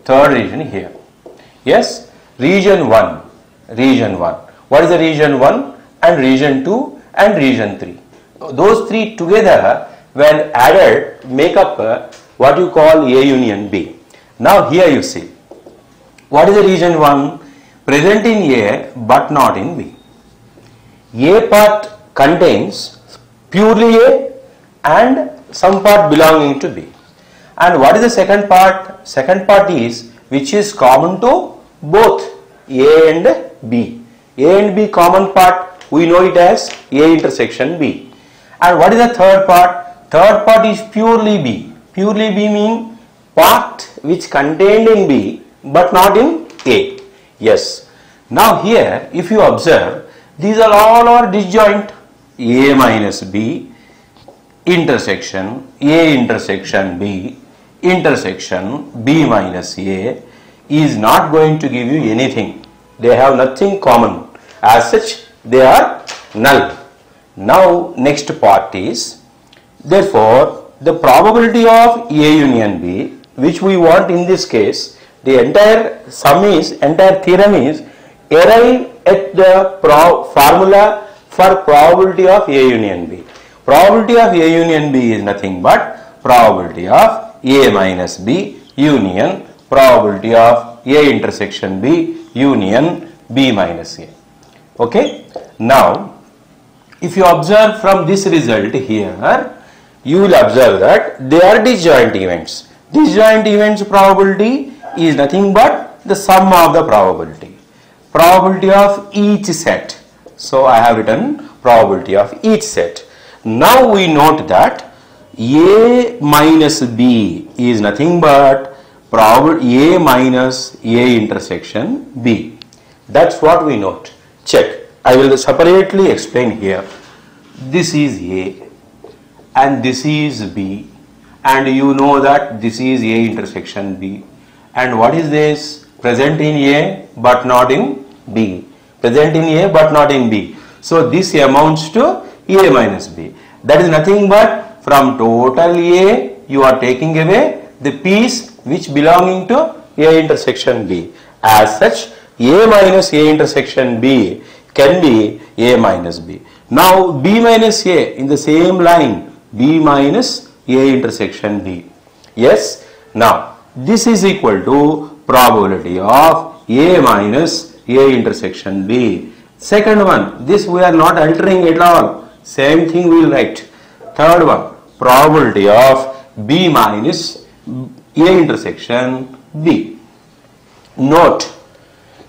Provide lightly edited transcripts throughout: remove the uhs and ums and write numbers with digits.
third region here. Yes, region 1, region 1. What is the region 1 and region 2 and region 3? Those three together when added make up what you call A union B. Now here you see, what is the region 1? Present in A but not in B. A part contains purely A and some part belonging to B. And what is the second part? Second part is which is common to both A and B. A and B common part, we know it as A intersection B. And what is the third part? Third part is purely B. Purely B means part which contained in B but not in A. Yes. Now here if you observe, these are all are disjoint. A minus B intersection A intersection B intersection B minus A is not going to give you anything. They have nothing common. As such, they are null. Now next part is, therefore the probability of A union B, which we want in this case, the entire theorem is arrive at the formula for probability of A union B. Probability of A union B is nothing but probability of A minus B union probability of A intersection B union B minus A. Okay. Now if you observe from this result here, you will observe that they are disjoint events. Disjoint events probability is nothing but the sum of the probability. Probability of each set. So I have written probability of each set. Now we note that A minus B is nothing but probability A minus A intersection B. That's what we note. Check. I will separately explain here. This is A and this is B, and you know that this is A intersection B. And what is this? Present in A but not in B. Present in A but not in B. So this amounts to A minus B. That is nothing but from total A you are taking away the piece which belonging to A intersection B. As such, A minus A intersection B can be A minus B. Now B minus A in the same line, B minus A intersection B. Yes. Now this is equal to probability of A minus A intersection B. Second one, this we are not altering at all. Same thing we will write. Third one, probability of B minus A intersection B. Note,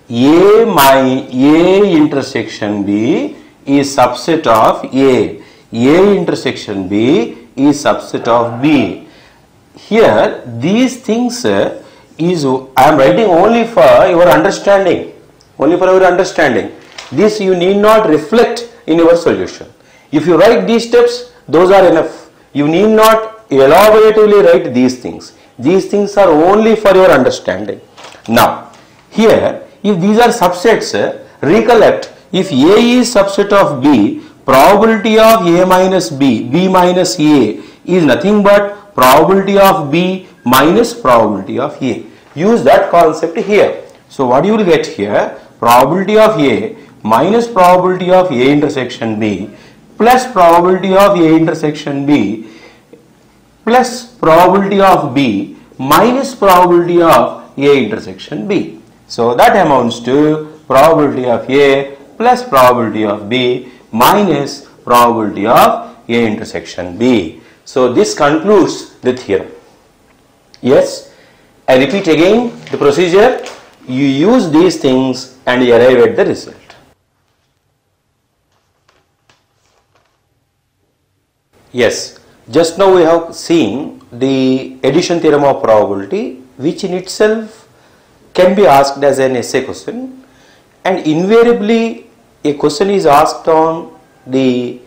A intersection B is subset of A. A intersection B is subset of B. Here these things I am writing only for your understanding. Only for your understanding. This you need not reflect in your solution. If you write these steps, those are enough. You need not elaboratively write these things. These things are only for your understanding. Now here, if these are subsets, recollect, if A is subset of B, probability of A minus B, B minus A is nothing but probability of B minus probability of A. Use that concept here. So what you will get here, probability of A minus probability of A intersection B plus probability of A intersection B plus probability of B minus probability of A intersection B. So that amounts to probability of A plus probability of B minus probability of A intersection B. So this concludes the theorem. Yes, I repeat again the procedure. You use these things and you arrive at the result. Yes, just now we have seen the addition theorem of probability, which in itself can be asked as an essay question, and invariably a question is asked on the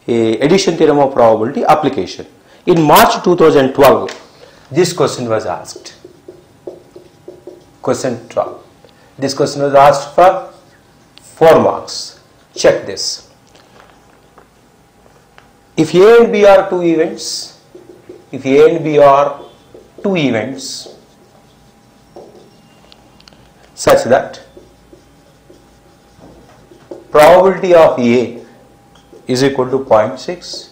addition theorem of probability application. In March 2012, this question was asked. Question 12. This question was asked for 4 marks. Check this. If A and B are 2 events, if A and B are 2 events, such that probability of A is equal to 0.6,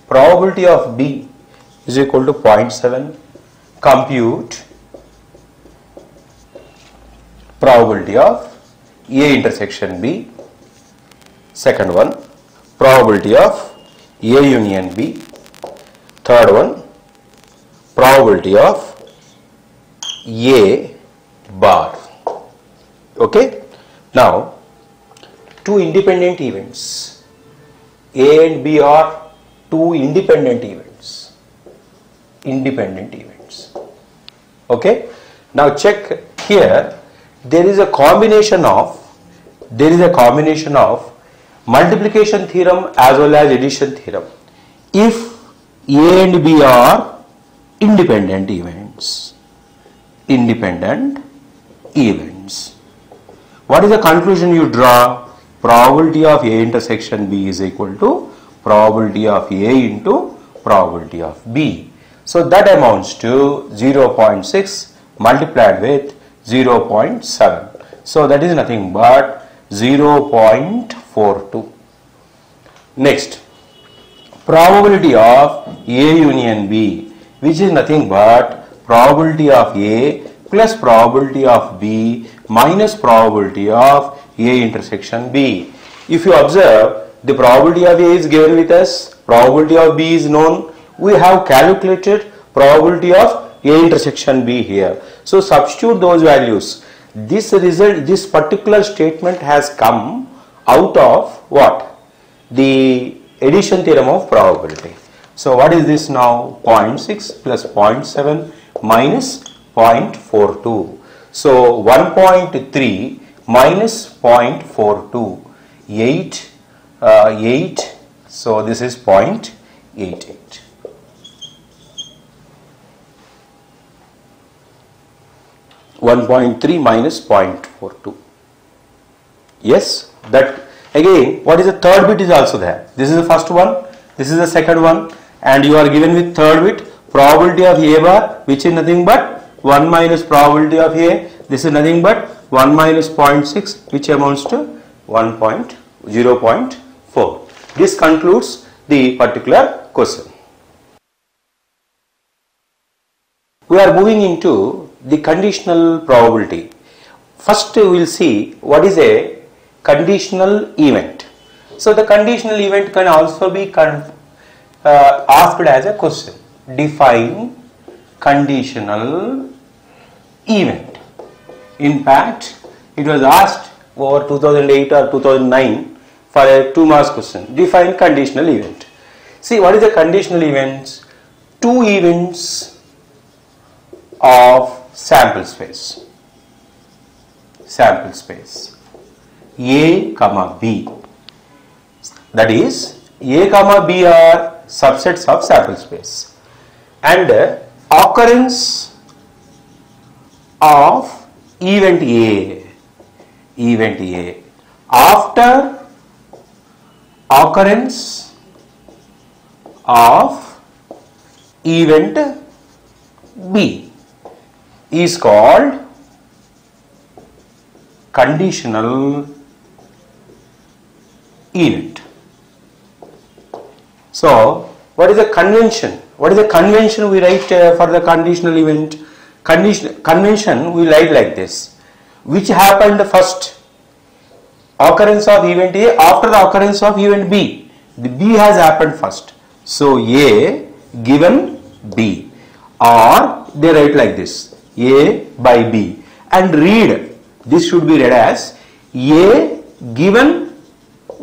probability of B is equal to 0.7. Compute probability of A intersection B. Second one, probability of A union B. Third one, probability of A bar. Okay. Now, two independent events. A and B are two independent events. Okay. Now check here. There is a combination of multiplication theorem as well as addition theorem. If A and B are independent events. What is the conclusion you draw? Probability of A intersection B is equal to probability of A into probability of B. So that amounts to 0.6 multiplied with 0.7. So that is nothing but 0.42. Next, probability of A union B, which is nothing but probability of A plus probability of B minus probability of A intersection B. If you observe, the probability of A is given with us, probability of B is known. We have calculated probability of A intersection B here. So substitute those values. This result, this particular statement has come out of what? The addition theorem of probability. So what is this now? 0.6 plus 0.7 minus 0.42. So 1.3 minus 0.42, 8. So this is 0.88. (1.3) minus 0.42. Yes, that again. What is the third bit is also there. This is the first one. This is the second one, and you are given with third bit probability of A bar, which is nothing but 1 minus probability of A. This is nothing but 1 minus 0.6, which amounts to 0.4. This concludes the particular question. We are moving into the conditional probability. First we will see what is a conditional event. So the conditional event can also be asked as a question. Define conditional event. In fact, it was asked over 2008 or 2009 for a 2 marks question. Define conditional event. See, what is a conditional event? Two events of sample space. A comma B. That is, A comma B are subsets of sample space, and occurrence of event A after occurrence of event B is called conditional event. So, what is the convention? What is the convention we write for the conditional event? Convention we write like this. Which happened first? Occurrence of event A after the occurrence of event B. The B has happened first. So, A given B, or they write like this. A by B, and read, this should be read as A given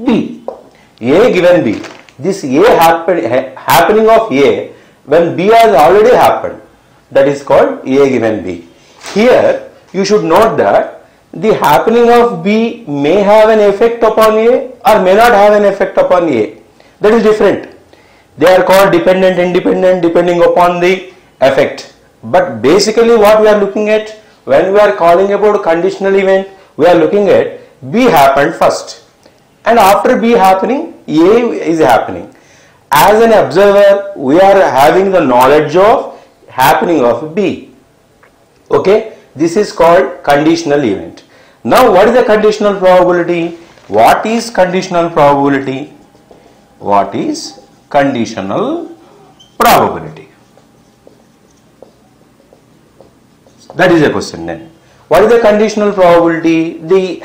B. A given B. This A happening of A when B has already happened, that is called A given B. Here you should note that the happening of B may have an effect upon A or may not have an effect upon A. That is different. They are called dependent, independent, depending upon the effect. But basically what we are looking at when we are calling about conditional event, we are looking at B happened first, and after B happening, A is happening. As an observer, we are having the knowledge of happening of B. Okay, this is called conditional event. Now what is the conditional probability? What is conditional probability? What is conditional probability? That is a question then. What is the conditional probability? The